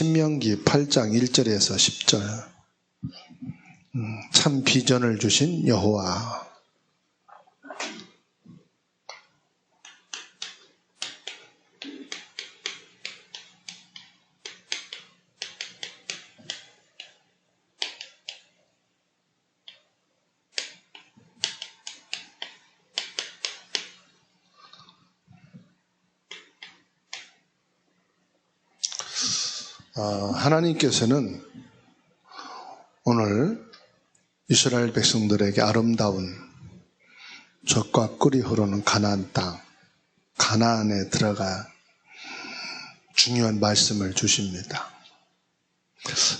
신명기 8장 1절에서 10절. 참 비전을 주신 여호와. 하나님께서는 오늘 이스라엘 백성들에게 아름다운 젖과 꿀이 흐르는 가나안 땅, 가나안에 들어가 중요한 말씀을 주십니다.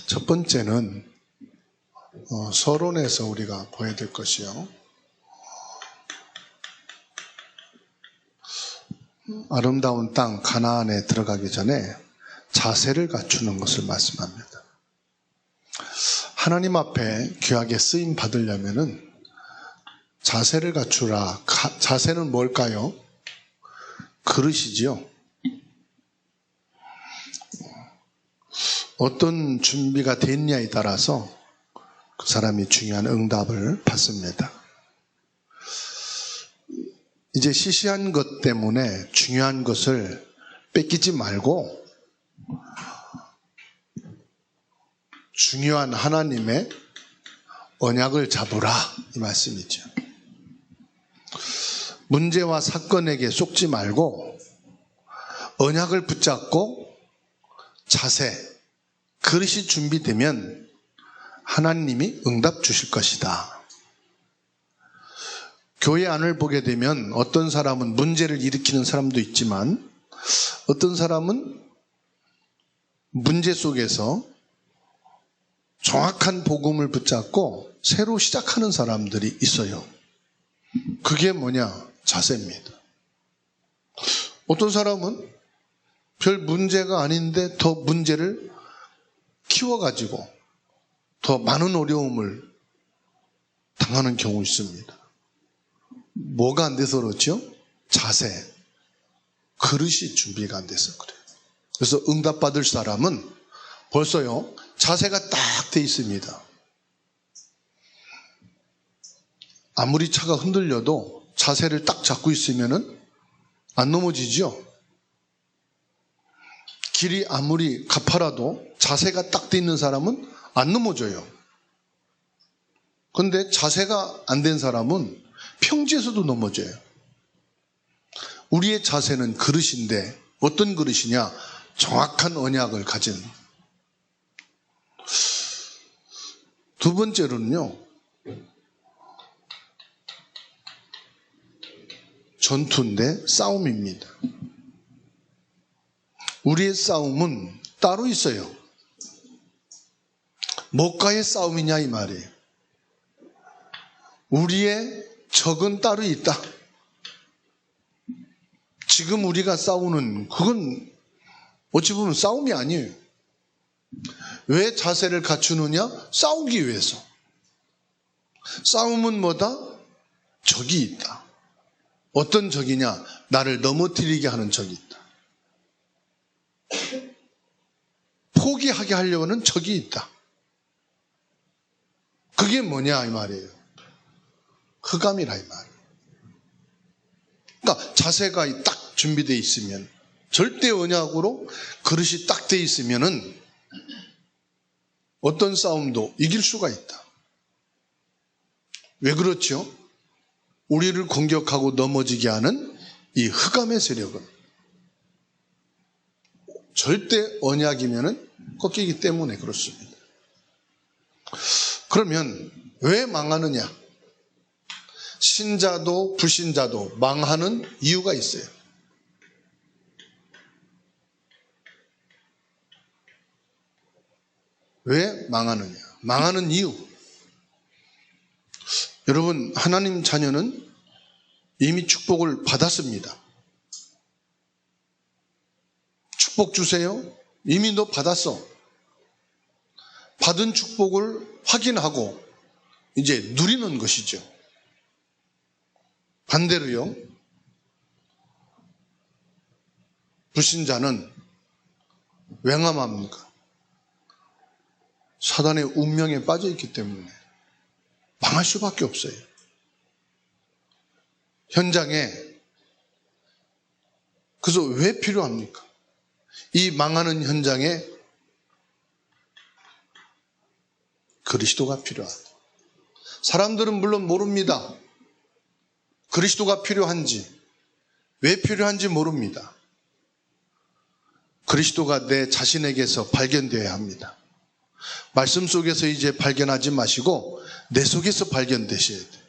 첫 번째는 서론에서 우리가 보여야 될 것이요, 아름다운 땅 가나안에 들어가기 전에 자세를 갖추는 것을 말씀합니다. 하나님 앞에 귀하게 쓰임 받으려면은 자세를 갖추라. 자세는 뭘까요? 그릇이지요. 어떤 준비가 됐냐에 따라서 그 사람이 중요한 응답을 받습니다. 이제 시시한 것 때문에 중요한 것을 뺏기지 말고 중요한 하나님의 언약을 잡으라, 이 말씀이죠. 문제와 사건에게 속지 말고 언약을 붙잡고 자세, 그릇이 준비되면 하나님이 응답 주실 것이다. 교회 안을 보게 되면 어떤 사람은 문제를 일으키는 사람도 있지만 어떤 사람은 문제 속에서 정확한 복음을 붙잡고 새로 시작하는 사람들이 있어요. 그게 뭐냐? 자세입니다. 어떤 사람은 별 문제가 아닌데 더 문제를 키워가지고 더 많은 어려움을 당하는 경우 있습니다. 뭐가 안 돼서 그렇죠? 자세, 그릇이 준비가 안 돼서 그래요. 그래서 응답받을 사람은 벌써요, 자세가 딱 돼 있습니다. 아무리 차가 흔들려도 자세를 딱 잡고 있으면은 안 넘어지죠. 길이 아무리 가파라도 자세가 딱 돼 있는 사람은 안 넘어져요. 그런데 자세가 안 된 사람은 평지에서도 넘어져요. 우리의 자세는 그릇인데 어떤 그릇이냐? 정확한 언약을 가진. 두 번째로는요, 전투인데 싸움입니다. 우리의 싸움은 따로 있어요. 뭐가의 싸움이냐 이 말이에요. 우리의 적은 따로 있다. 지금 우리가 싸우는 그건 어찌 보면 싸움이 아니에요. 왜 자세를 갖추느냐? 싸우기 위해서. 싸움은 뭐다? 적이 있다. 어떤 적이냐? 나를 넘어뜨리게 하는 적이 있다. 포기하게 하려고 하는 적이 있다. 그게 뭐냐 이 말이에요. 흑암이라 이 말이에요. 그러니까 자세가 딱 준비되어 있으면, 절대 언약으로 그릇이 딱 되어 있으면은 어떤 싸움도 이길 수가 있다. 왜 그렇죠? 우리를 공격하고 넘어지게 하는 이 흑암의 세력은 절대 언약이면은 꺾이기 때문에 그렇습니다. 그러면 왜 망하느냐? 신자도 불신자도 망하는 이유가 있어요. 왜 망하느냐? 망하는 이유. 여러분, 하나님 자녀는 이미 축복을 받았습니다. 축복 주세요. 이미 너 받았어. 받은 축복을 확인하고 이제 누리는 것이죠. 반대로요, 불신자는 왜 망합니까? 사단의 운명에 빠져 있기 때문에 망할 수밖에 없어요. 현장에. 그래서 왜 필요합니까? 이 망하는 현장에 그리스도가 필요하다. 사람들은 물론 모릅니다. 그리스도가 필요한지, 왜 필요한지 모릅니다. 그리스도가 내 자신에게서 발견되어야 합니다. 말씀 속에서 이제 발견하지 마시고 내 속에서 발견되셔야 돼요.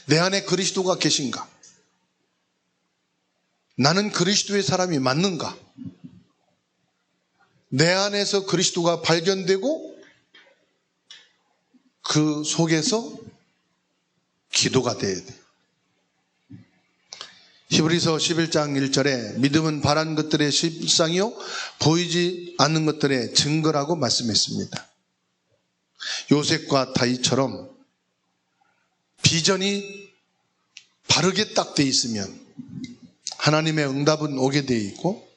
내 안에 그리스도가 계신가? 나는 그리스도의 사람이 맞는가? 내 안에서 그리스도가 발견되고 그 속에서 기도가 돼야 돼요. 히브리서 11장 1절에 믿음은 바란 것들의 실상이요 보이지 않는 것들의 증거라고 말씀했습니다. 요셉과 다윗처럼 비전이 바르게 딱 돼 있으면 하나님의 응답은 오게 돼 있고,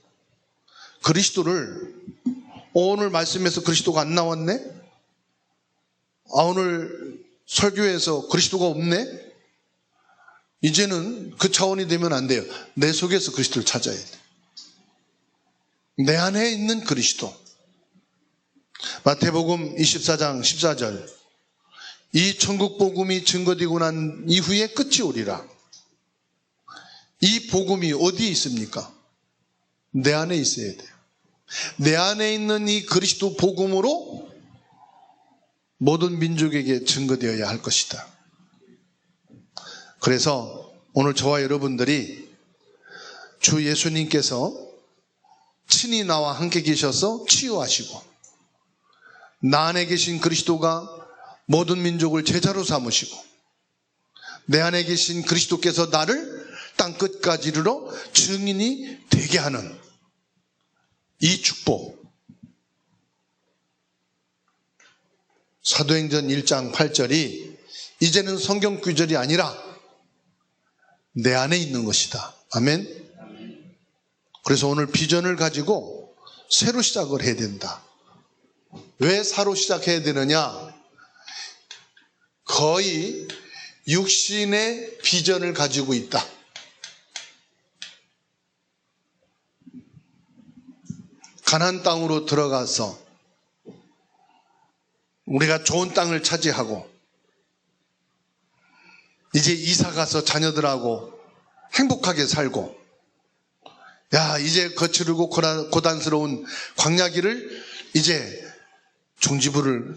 그리스도를 오늘 말씀에서 그리스도가 안 나왔네? 오늘 설교에서 그리스도가 없네? 이제는 그 차원이 되면 안 돼요. 내 속에서 그리스도를 찾아야 돼. 내 안에 있는 그리스도. 마태복음 24장 14절. 이 천국 복음이 증거되고 난 이후에 끝이 오리라. 이 복음이 어디에 있습니까? 내 안에 있어야 돼요. 내 안에 있는 이 그리스도 복음으로 모든 민족에게 증거되어야 할 것이다. 그래서 오늘 저와 여러분들이 주 예수님께서 친히 나와 함께 계셔서 치유하시고, 나 안에 계신 그리스도가 모든 민족을 제자로 삼으시고, 내 안에 계신 그리스도께서 나를 땅끝까지 이르러 증인이 되게 하는 이 축복. 사도행전 1장 8절이 이제는 성경 구절이 아니라 내 안에 있는 것이다. 아멘. 그래서 오늘 비전을 가지고 새로 시작을 해야 된다. 왜 새로 시작해야 되느냐? 거의 육신의 비전을 가지고 있다. 가나안 땅으로 들어가서 우리가 좋은 땅을 차지하고 이제 이사 가서 자녀들하고 행복하게 살고, 야, 이제 거칠고 고단스러운 광야길을 이제 종지부를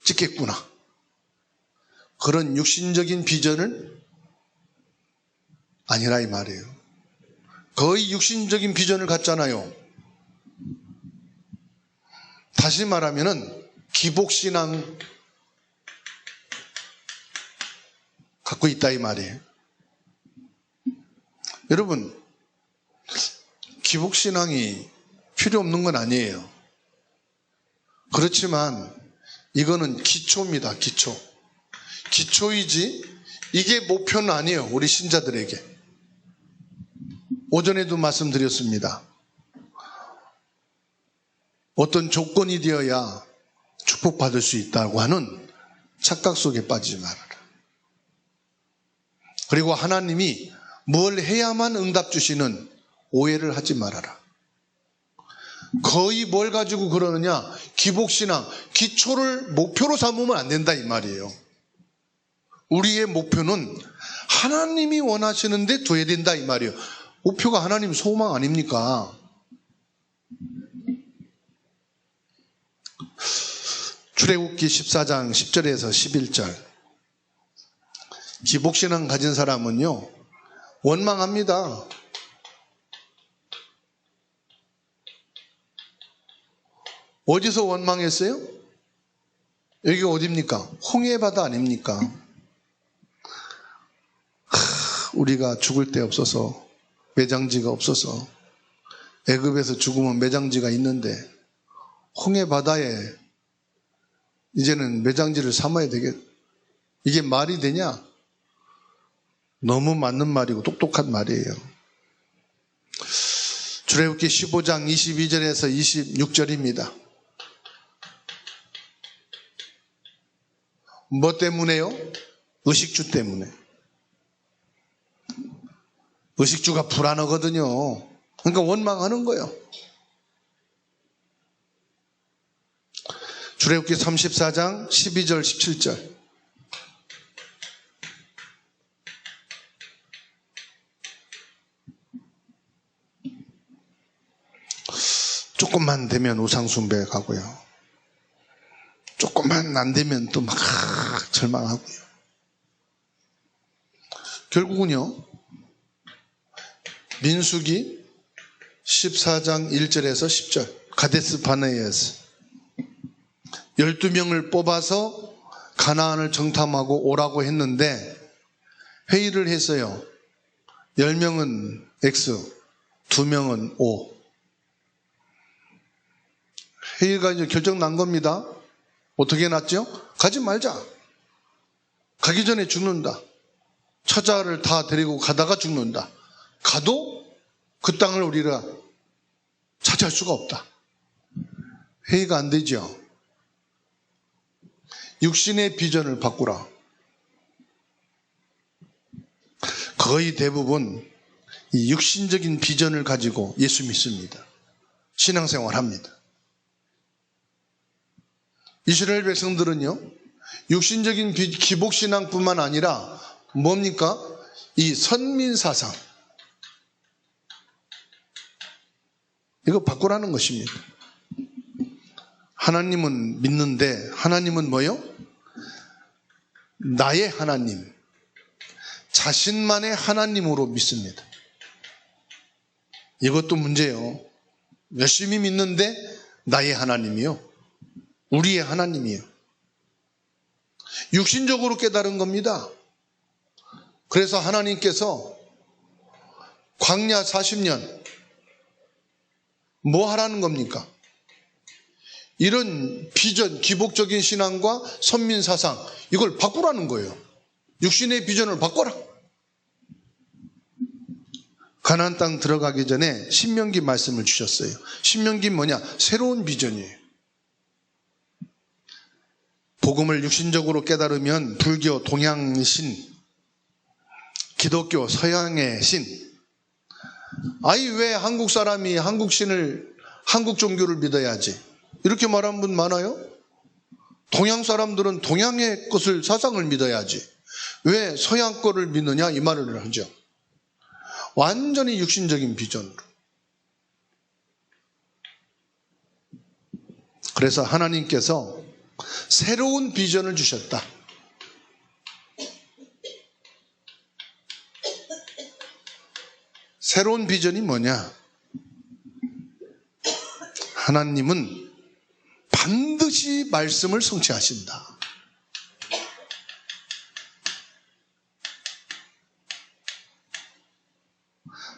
찍겠구나. 그런 육신적인 비전을 아니라 이 말이에요. 거의 육신적인 비전을 갖잖아요. 다시 말하면은 기복신앙 갖고 있다 이 말이에요. 여러분, 기복신앙이 필요 없는 건 아니에요. 그렇지만 이거는 기초입니다. 기초이지 이게 목표는 아니에요. 우리 신자들에게. 오전에도 말씀드렸습니다. 어떤 조건이 되어야 축복받을 수 있다고 하는 착각 속에 빠지지 말아라. 그리고 하나님이 뭘 해야만 응답 주시는 오해를 하지 말아라. 거의 뭘 가지고 그러느냐? 기복신앙, 기초를 목표로 삼으면 안 된다 이 말이에요. 우리의 목표는 하나님이 원하시는 데 둬야 된다 이 말이에요. 목표가 하나님 소망 아닙니까? 출애굽기 14장 10절에서 11절. 기복신앙 가진 사람은요, 원망합니다. 어디서 원망했어요? 여기가 어디입니까? 홍해바다 아닙니까? 우리가 죽을 데 없어서, 매장지가 없어서, 애굽에서 죽으면 매장지가 있는데 홍해바다에 이제는 매장지를 삼아야 되겠. 이게 말이 되냐? 너무 맞는 말이고 똑똑한 말이에요. 출애굽기 15장 22절에서 26절입니다. 뭐 때문에요? 의식주 때문에. 의식주가 불안하거든요. 그러니까 원망하는 거예요. 출애굽기 34장 12절 17절. 조금만 되면 우상숭배 가고요. 조금만 안 되면 또 막 절망하고요. 결국은요, 민수기 14장 1절에서 10절, 가데스 바네에서 12명을 뽑아서 가나안을 정탐하고 오라고 했는데 회의를 했어요. 10명은 X, 2명은 O. 회의가 이제 결정 난 겁니다. 어떻게 났죠? 가지 말자. 가기 전에 죽는다. 처자를 다 데리고 가다가 죽는다. 가도 그 땅을 우리가 차지할 수가 없다. 회의가 안 되죠. 육신의 비전을 바꾸라. 거의 대부분 이 육신적인 비전을 가지고 예수 믿습니다. 신앙생활합니다. 이스라엘 백성들은요, 육신적인 기복신앙뿐만 아니라 뭡니까? 이 선민사상, 이거 바꾸라는 것입니다. 하나님은 믿는데 하나님은 뭐요? 나의 하나님, 자신만의 하나님으로 믿습니다. 이것도 문제예요. 열심히 믿는데 나의 하나님이요, 우리의 하나님이에요. 육신적으로 깨달은 겁니다. 그래서 하나님께서 광야 40년 뭐 하라는 겁니까? 이런 비전, 기복적인 신앙과 선민사상, 이걸 바꾸라는 거예요. 육신의 비전을 바꿔라. 가나안 땅 들어가기 전에 신명기 말씀을 주셨어요. 신명기 뭐냐? 새로운 비전이에요. 복음을 육신적으로 깨달으면 불교 동양의 신, 기독교 서양의 신. 아이, 왜 한국 사람이 한국 신을, 한국 종교를 믿어야지? 이렇게 말하는 분 많아요? 동양 사람들은 동양의 것을, 사상을 믿어야지. 왜 서양 거를 믿느냐? 이 말을 하죠. 완전히 육신적인 비전으로. 그래서 하나님께서 새로운 비전을 주셨다. 새로운 비전이 뭐냐? 하나님은 반드시 말씀을 성취하신다.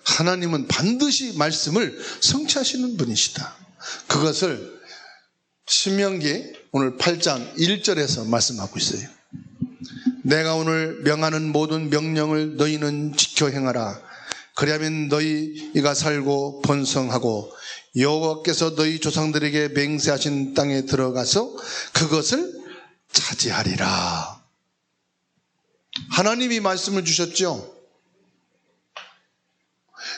하나님은 반드시 말씀을 성취하시는 분이시다. 그것을 신명기 오늘 8장 1절에서 말씀하고 있어요. 내가 오늘 명하는 모든 명령을 너희는 지켜 행하라. 그리하면 너희가 살고 번성하고 여호와께서 너희 조상들에게 맹세하신 땅에 들어가서 그것을 차지하리라. 하나님이 말씀을 주셨죠.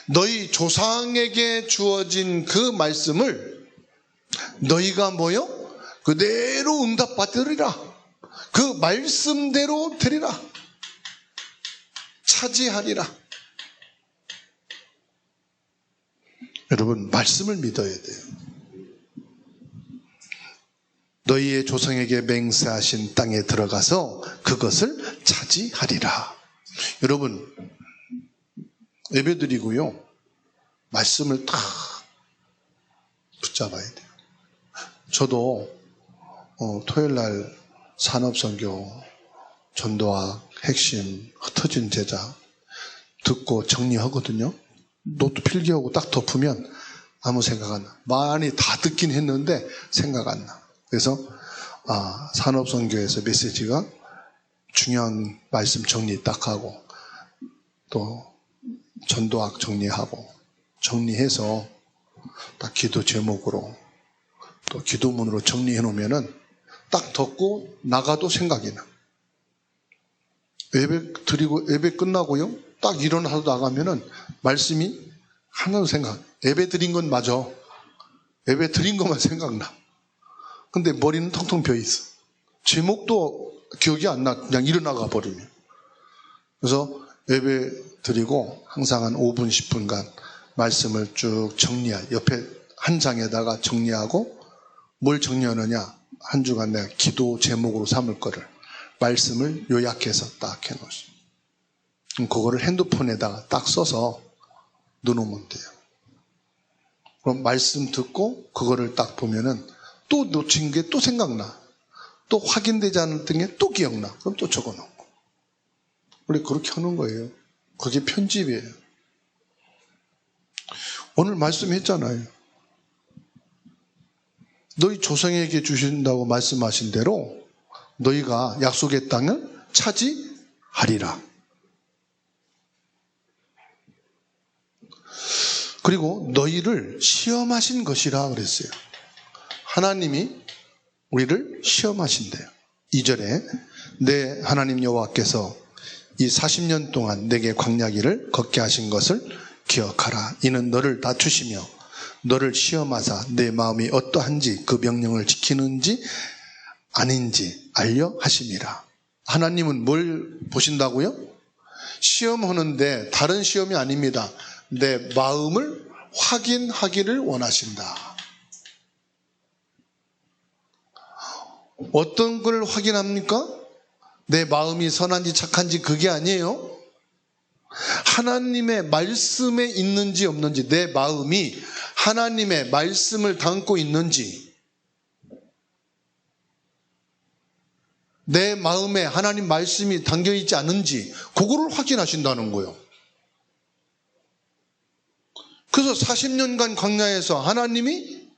너희 조상에게 주어진 그 말씀을 너희가 뭐요? 그대로 응답받으리라. 그 말씀대로 되리라. 차지하리라. 여러분, 말씀을 믿어야 돼요. 너희의 조상에게 맹세하신 땅에 들어가서 그것을 차지하리라. 여러분, 예배드리고요, 말씀을 딱 붙잡아야 돼요. 저도 토요일날 산업선교, 전도학, 핵심, 흩어진 제자 듣고 정리하거든요. 노트 필기하고 딱 덮으면 아무 생각 안 나. 많이 다 듣긴 했는데 생각 안 나. 그래서 산업선교에서 메시지가 중요한 말씀 정리 딱 하고, 또 전도학 정리하고, 정리해서 딱 기도 제목으로 또 기도문으로 정리해 놓으면은 딱 덮고 나가도 생각이 나. 예배 드리고 예배 끝나고요. 딱 일어나서 나가면은 말씀이 하나도 생각. 예배 드린 건 맞아. 예배 드린 것만 생각나. 근데 머리는 텅텅 비어 있어. 제목도 기억이 안 나. 그냥 일어나가 버리면. 그래서 예배 드리고 항상 한 5분, 10분간 말씀을 쭉 옆에 한 장에다가 정리하고 뭘 정리하느냐? 한 주간 내가 기도 제목으로 삼을 거를 말씀을 요약해서 딱 해놓으시고 그럼 그거를 핸드폰에다가 딱 써서 넣어놓으면 돼요. 그럼 말씀 듣고 그거를 딱 보면은 또 놓친 게 또 생각나. 또 확인되지 않았던 게 또 기억나. 그럼 또 적어놓고. 원래 그렇게 하는 거예요. 그게 편집이에요. 오늘 말씀했잖아요. 너희 조상에게 주신다고 말씀하신 대로 너희가 약속의 땅을 차지하리라. 그리고 너희를 시험하신 것이라 그랬어요. 하나님이 우리를 시험하신대요. 2절에 내 하나님 여호와께서 이 40년 동안 내게 광야길을 걷게 하신 것을 기억하라. 이는 너를 낮추시며 너를 시험하사 내 마음이 어떠한지 그 명령을 지키는지 아닌지 알려 하심이라. 하나님은 뭘 보신다고요? 시험하는데 다른 시험이 아닙니다. 내 마음을 확인하기를 원하신다. 어떤 걸 확인합니까? 내 마음이 선한지 착한지 그게 아니에요. 하나님의 말씀에 있는지 없는지, 내 마음이 하나님의 말씀을 담고 있는지, 내 마음에 하나님 말씀이 담겨있지 않은지 그거를 확인하신다는 거예요. 그래서 40년간 광야에서 하나님이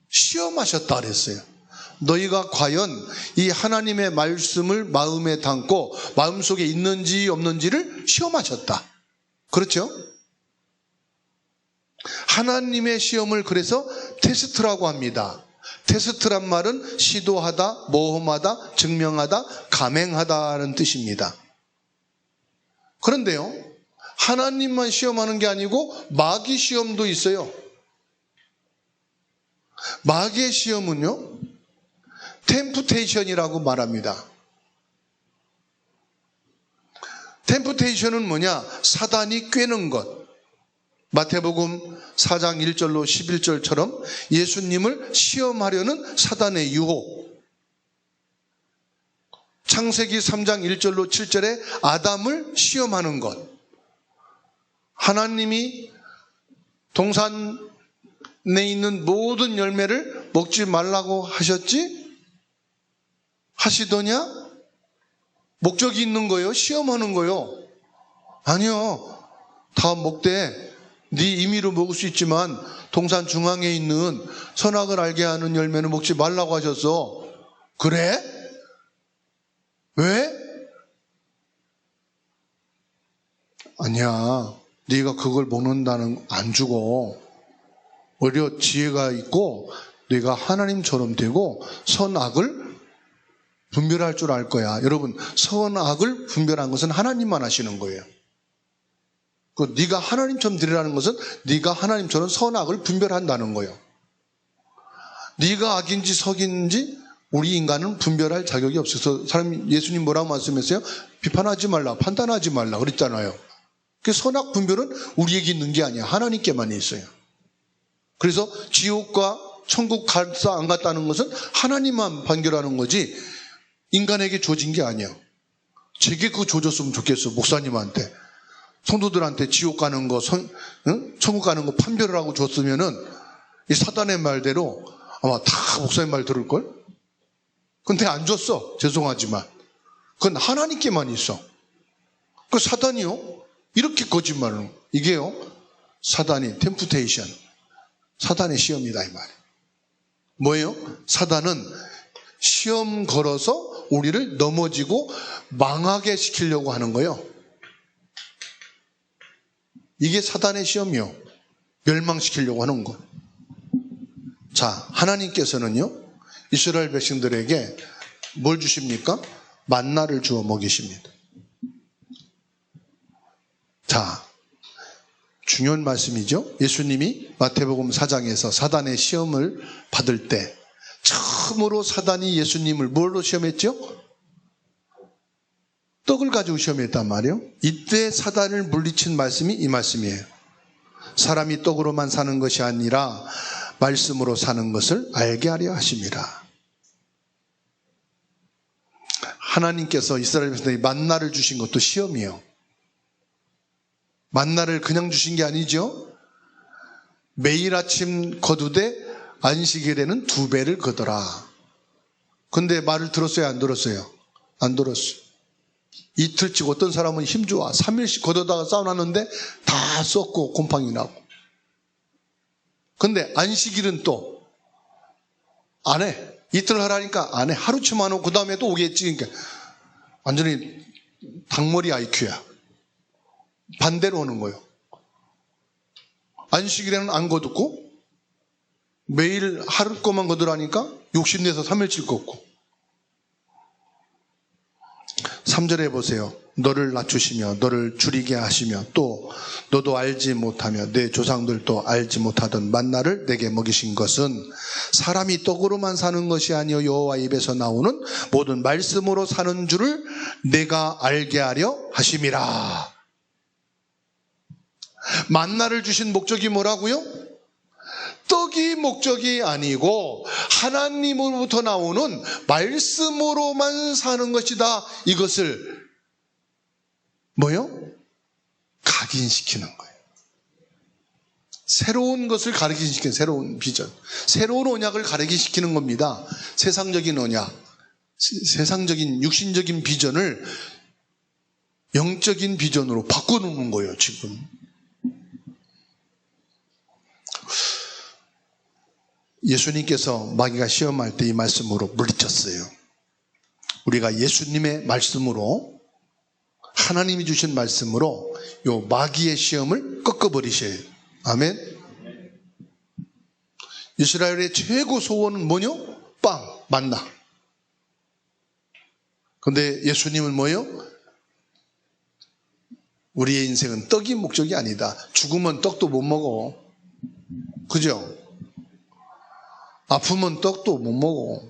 시험하셨다 그랬어요. 너희가 과연 이 하나님의 말씀을 마음에 담고 마음속에 있는지 없는지를 시험하셨다. 그렇죠? 하나님의 시험을 그래서 테스트라고 합니다. 테스트란 말은 시도하다, 모험하다, 증명하다, 감행하다는 뜻입니다. 그런데요, 하나님만 시험하는 게 아니고 마귀 시험도 있어요. 마귀의 시험은요, 템프테이션이라고 말합니다. 템프테이션은 뭐냐? 사단이 꿰는 것. 마태복음 4장 1절로 11절처럼 예수님을 시험하려는 사단의 유혹. 창세기 3장 1절로 7절에 아담을 시험하는 것. 하나님이 동산에 있는 모든 열매를 먹지 말라고 하셨지? 하시더냐? 목적이 있는 거예요? 시험하는 거예요? 아니요. 다 먹되 네 임의로 먹을 수 있지만 동산 중앙에 있는 선악을 알게 하는 열매는 먹지 말라고 하셨어. 그래? 왜? 아니야. 네가 그걸 먹는다는 안 죽어. 오히려 지혜가 있고 네가 하나님처럼 되고 선악을 분별할 줄 알 거야. 여러분, 선악을 분별한 것은 하나님만 하시는 거예요. 그 네가 하나님처럼 되리라는 것은 네가 하나님처럼 선악을 분별한다는 거예요. 네가 악인지 석인지 우리 인간은 분별할 자격이 없어서 예수님 뭐라고 말씀했어요? 비판하지 말라, 판단하지 말라 그랬잖아요. 그 선악 분별은 우리에게 있는 게 아니야. 하나님께만 있어요. 그래서 지옥과 천국 갔다 안 갔다는 것은 하나님만 판결하는 거지 인간에게 줘진 게 아니야. 제게 그거 줘줬으면 좋겠어. 목사님한테. 성도들한테 지옥 가는 거, 천국 가는 거 판별을 하고 줬으면은 이 사단의 말대로 아마 다 목사님 말 들을걸? 근데 안 줬어. 죄송하지만. 그건 하나님께만 있어. 그 사단이요? 이렇게 거짓말을. 이게요, 사단이 템프테이션. 사단의 시험이다, 이 말이에요. 뭐예요? 사단은 시험 걸어서 우리를 넘어지고 망하게 시키려고 하는 거예요. 이게 사단의 시험이요. 멸망시키려고 하는 거. 자, 하나님께서는요, 이스라엘 백성들에게 뭘 주십니까? 만나를 주어 먹이십니다. 자, 중요한 말씀이죠. 예수님이 마태복음 4장에서 사단의 시험을 받을 때 처음으로 사단이 예수님을 뭘로 시험했죠? 떡을 가지고 시험했단 말이에요. 이때 사단을 물리친 말씀이 이 말씀이에요. 사람이 떡으로만 사는 것이 아니라 말씀으로 사는 것을 알게 하려 하심이라. 하나님께서 이스라엘 백성에게 만나를 주신 것도 시험이에요. 만나를 그냥 주신 게 아니죠. 매일 아침 거두되 안식일에는 2배를 거더라. 근데 말을 들었어요, 안 들었어요? 안 들었어요. 이틀씩 어떤 사람은 힘좋아 3일씩 거두다가 쌓아놨는데 다 썩고 곰팡이 나고. 근데 안식일은 또 안 해. 이틀 하라니까 안 해. 하루치만 하고 그 다음에 또 오겠지. 그러니까 완전히 닭머리 IQ야. 반대로 오는 거예요. 안식일에는 안 거두고 매일 하루 거만 거두라니까 욕심내서 3일씩 걷고. 3절에 보세요. 너를 낮추시며 너를 줄이게 하시며 또 너도 알지 못하며 내 조상들도 알지 못하던 만나를 내게 먹이신 것은 사람이 떡으로만 사는 것이 아니요 여호와 입에서 나오는 모든 말씀으로 사는 줄을 내가 알게 하려 하심이라. 만나를 주신 목적이 뭐라고요? 떡이 목적이 아니고 하나님으로부터 나오는 말씀으로만 사는 것이다. 이것을 뭐요? 각인시키는 거예요. 새로운 것을 각인시키는 새로운 비전. 새로운 언약을 각인시키는 겁니다. 세상적인 언약, 세상적인 육신적인 비전을 영적인 비전으로 바꿔놓는 거예요, 지금. 예수님께서 마귀가 시험할 때 이 말씀으로 물리쳤어요. 우리가 예수님의 말씀으로, 하나님이 주신 말씀으로 요 마귀의 시험을 꺾어버리셔야 해요. 아멘. 이스라엘의 최고 소원은 뭐요? 빵, 만나. 근데 예수님은 뭐요? 우리의 인생은 떡이 목적이 아니다. 죽으면 떡도 못 먹어. 그죠? 아프면 떡도 못 먹어.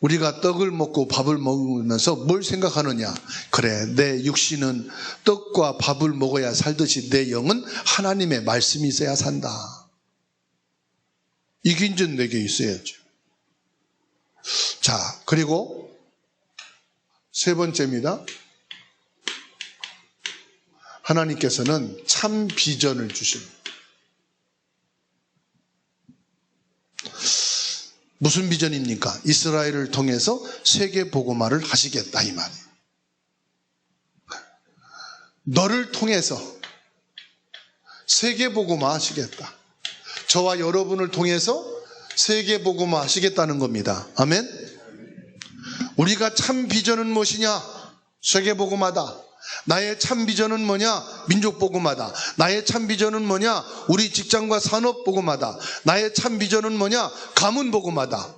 우리가 떡을 먹고 밥을 먹으면서 뭘 생각하느냐? 그래, 내 육신은 떡과 밥을 먹어야 살듯이 내 영은 하나님의 말씀이 있어야 산다. 이 기준 내게 있어야죠. 자, 그리고 세 번째입니다. 하나님께서는 참 비전을 주십니다. 무슨 비전입니까? 이스라엘을 통해서 세계 복음화를 하시겠다 이 말이에요. 너를 통해서 세계 복음화 하시겠다. 저와 여러분을 통해서 세계 복음화 하시겠다는 겁니다. 아멘. 우리가 참 비전은 무엇이냐? 세계 복음화다. 나의 참 비전은 뭐냐? 민족 복음화다. 나의 참 비전은 뭐냐? 우리 직장과 산업 복음화다. 나의 참 비전은 뭐냐? 가문 복음화다.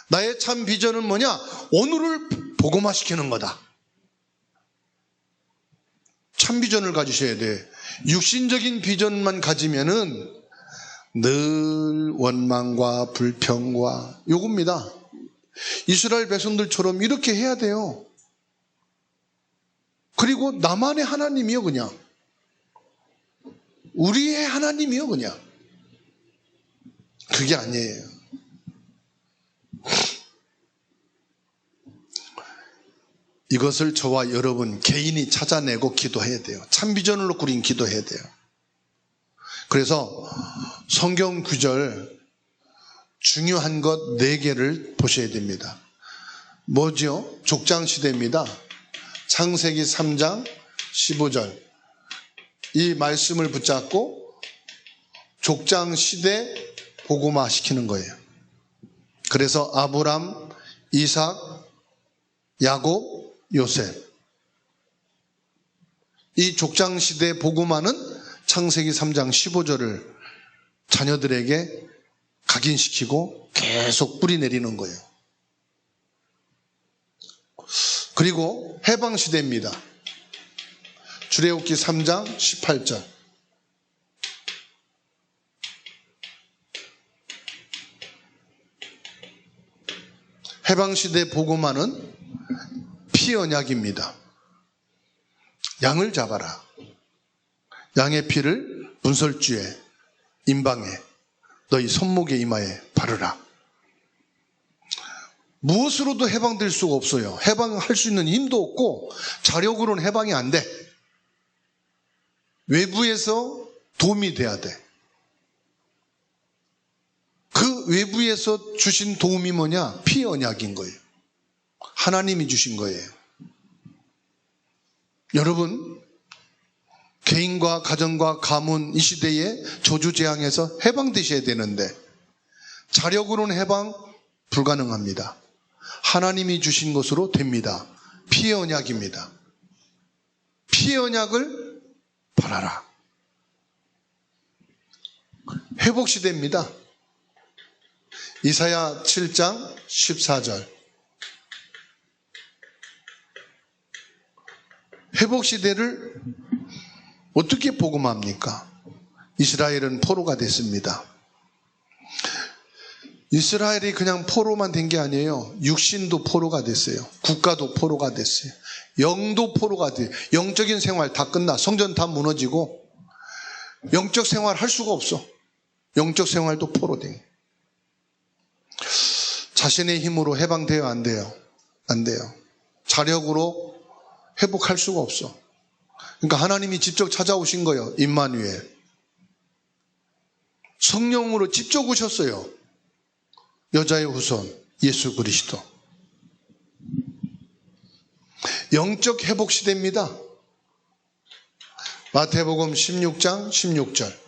나의 참 비전은 뭐냐? 오늘을 복음화시키는 거다. 참 비전을 가지셔야 돼. 육신적인 비전만 가지면은 늘 원망과 불평과 요겁니다. 이스라엘 백성들처럼 이렇게 해야 돼요. 그리고 나만의 하나님이요, 그냥. 우리의 하나님이요, 그냥. 그게 아니에요. 이것을 저와 여러분 개인이 찾아내고 기도해야 돼요. 참 비전을 놓고 우린 기도해야 돼요. 그래서 성경 구절 중요한 것 4개를 보셔야 됩니다. 뭐죠? 족장시대입니다. 창세기 3장 15절. 이 말씀을 붙잡고 족장시대 복음화 시키는 거예요. 그래서 아브람, 이삭, 야곱, 요셉. 이 족장시대 복음화는 창세기 3장 15절을 자녀들에게 각인시키고 계속 뿌리내리는 거예요. 그리고 해방시대입니다. 출애굽기 3장 18절. 해방시대 복음화는 피언약입니다. 양을 잡아라. 양의 피를 문설주에, 임방에, 너희 손목에 이마에 바르라. 무엇으로도 해방될 수가 없어요. 해방할 수 있는 힘도 없고 자력으로는 해방이 안 돼. 외부에서 도움이 돼야 돼. 그 외부에서 주신 도움이 뭐냐? 피언약인 거예요. 하나님이 주신 거예요. 여러분, 개인과 가정과 가문 이 시대에 저주재앙에서 해방되셔야 되는데 자력으로는 해방 불가능합니다. 하나님이 주신 것으로 됩니다. 피언약입니다. 피언약을 바라라. 회복시대입니다. 이사야 7장 14절. 회복시대를 어떻게 복음합니까? 이스라엘은 포로가 됐습니다. 이스라엘이 그냥 포로만 된 게 아니에요. 육신도 포로가 됐어요. 국가도 포로가 됐어요. 영도 포로가 돼요. 영적인 생활 다 끝나. 성전 다 무너지고 영적 생활 할 수가 없어. 영적 생활도 포로 돼. 자신의 힘으로 해방돼요? 안 돼요? 안 돼요. 자력으로 회복할 수가 없어. 그러니까 하나님이 직접 찾아오신 거예요. 임마누엘. 성령으로 직접 오셨어요. 여자의 후손 예수 그리스도. 영적 회복 시대입니다. 마태복음 16장 16절.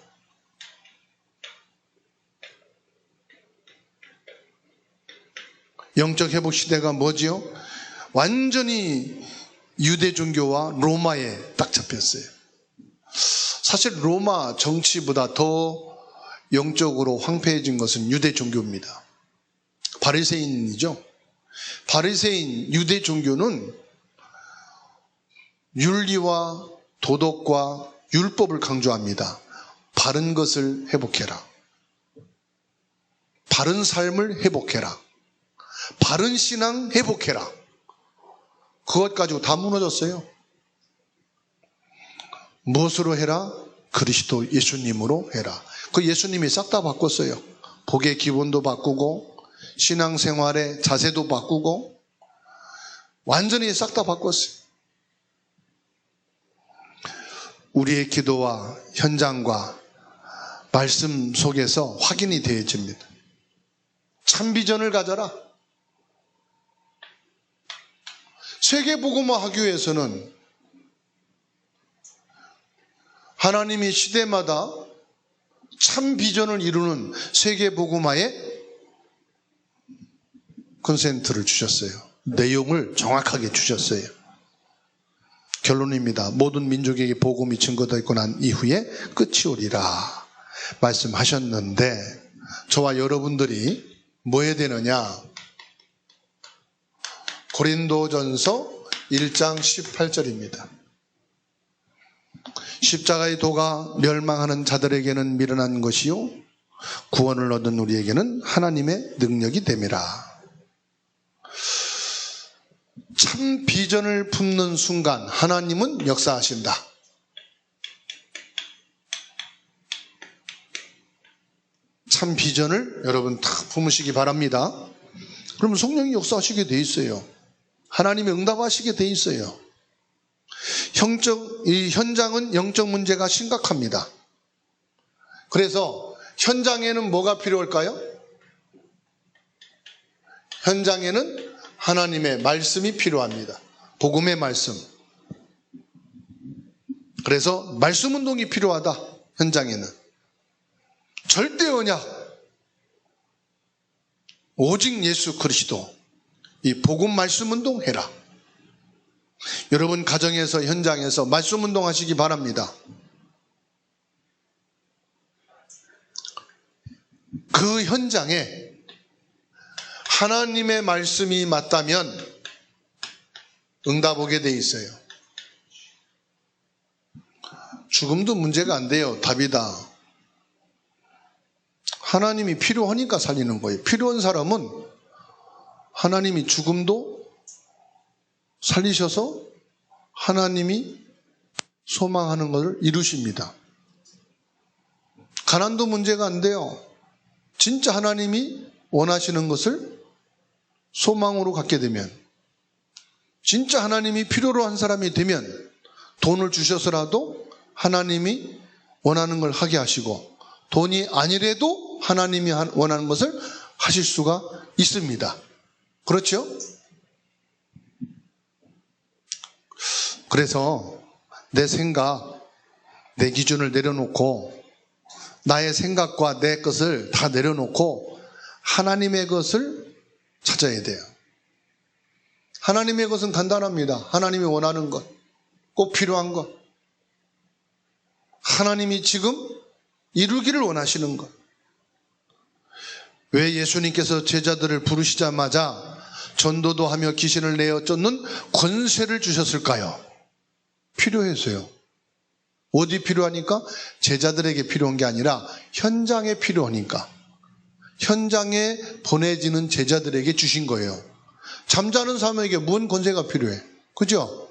영적 회복 시대가 뭐지요? 완전히 유대 종교와 로마에 딱 잡혔어요. 사실 로마 정치보다 더 영적으로 황폐해진 것은 유대 종교입니다. 바리새인이죠. 바리새인 유대 종교는 윤리와 도덕과 율법을 강조합니다. 바른 것을 회복해라. 바른 삶을 회복해라. 바른 신앙 회복해라. 그것 가지고 다 무너졌어요. 무엇으로 해라? 그리스도 예수님으로 해라. 그 예수님이 싹 다 바꿨어요. 복의 기본도 바꾸고 신앙생활의 자세도 바꾸고 완전히 싹 다 바꿨어요. 우리의 기도와 현장과 말씀 속에서 확인이 되어집니다. 참 비전을 가져라. 세계복음화 하기 위해서는 하나님이 시대마다 참 비전을 이루는 세계복음화에 컨센트를 주셨어요. 내용을 정확하게 주셨어요. 결론입니다. 모든 민족에게 복음이 증거되고 난 이후에 끝이 오리라 말씀하셨는데 저와 여러분들이 뭐 해야 되느냐? 고린도전서 1장 18절입니다. 십자가의 도가 멸망하는 자들에게는 미련한 것이요 구원을 얻은 우리에게는 하나님의 능력이 됨이라. 참 비전을 품는 순간 하나님은 역사하신다. 참 비전을 여러분 다 품으시기 바랍니다. 그러면 성령이 역사하시게 돼 있어요. 하나님이 응답하시게 돼 있어요. 이 현장은 영적 문제가 심각합니다. 그래서 현장에는 뭐가 필요할까요? 현장에는 하나님의 말씀이 필요합니다. 복음의 말씀. 그래서 말씀 운동이 필요하다. 현장에는 절대 언약, 오직 예수 그리스도, 이 복음 말씀 운동 해라. 여러분 가정에서 현장에서 말씀 운동 하시기 바랍니다. 그 현장에 하나님의 말씀이 맞다면 응답 오게 돼 있어요. 죽음도 문제가 안 돼요. 답이다. 하나님이 필요하니까 살리는 거예요. 필요한 사람은 하나님이 죽음도 살리셔서 하나님이 소망하는 것을 이루십니다. 가난도 문제가 안 돼요. 진짜 하나님이 원하시는 것을 소망으로 갖게 되면, 진짜 하나님이 필요로 한 사람이 되면 돈을 주셔서라도 하나님이 원하는 걸 하게 하시고, 돈이 아니래도 하나님이 원하는 것을 하실 수가 있습니다. 그렇죠? 그래서 내 생각, 내 기준을 내려놓고 나의 생각과 내 것을 다 내려놓고 하나님의 것을 찾아야 돼요. 하나님의 것은 간단합니다. 하나님이 원하는 것, 꼭 필요한 것, 하나님이 지금 이루기를 원하시는 것. 왜 예수님께서 제자들을 부르시자마자 전도도 하며 귀신을 내어 쫓는 권세를 주셨을까요? 필요해서요. 어디 필요하니까? 제자들에게 필요한 게 아니라 현장에 필요하니까. 현장에 보내지는 제자들에게 주신 거예요. 잠자는 사람에게 뭔 권세가 필요해? 그죠?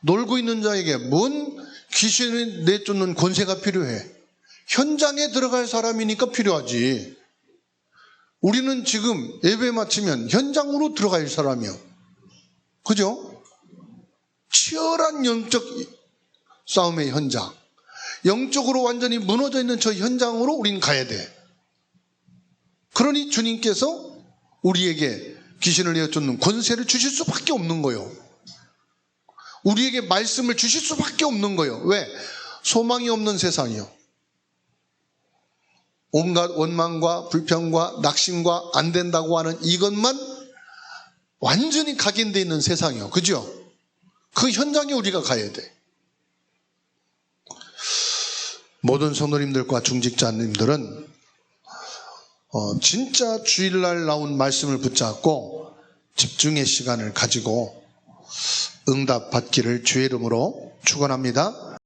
놀고 있는 자에게 뭔 귀신을 내쫓는 권세가 필요해? 현장에 들어갈 사람이니까 필요하지. 우리는 지금 예배 마치면 현장으로 들어갈 사람이요. 그죠? 치열한 영적 싸움의 현장, 영적으로 완전히 무너져 있는 저 현장으로 우린 가야 돼. 그러니 주님께서 우리에게 귀신을 내어쫓는 권세를 주실 수밖에 없는 거예요. 우리에게 말씀을 주실 수밖에 없는 거예요. 왜? 소망이 없는 세상이요. 온갖 원망과 불평과 낙심과 안 된다고 하는 이것만 완전히 각인되어 있는 세상이요. 그죠? 그 현장에 우리가 가야 돼. 모든 성도님들과 중직자님들은 진짜 주일날 나온 말씀을 붙잡고 집중의 시간을 가지고 응답받기를 주의 이름으로 축원합니다.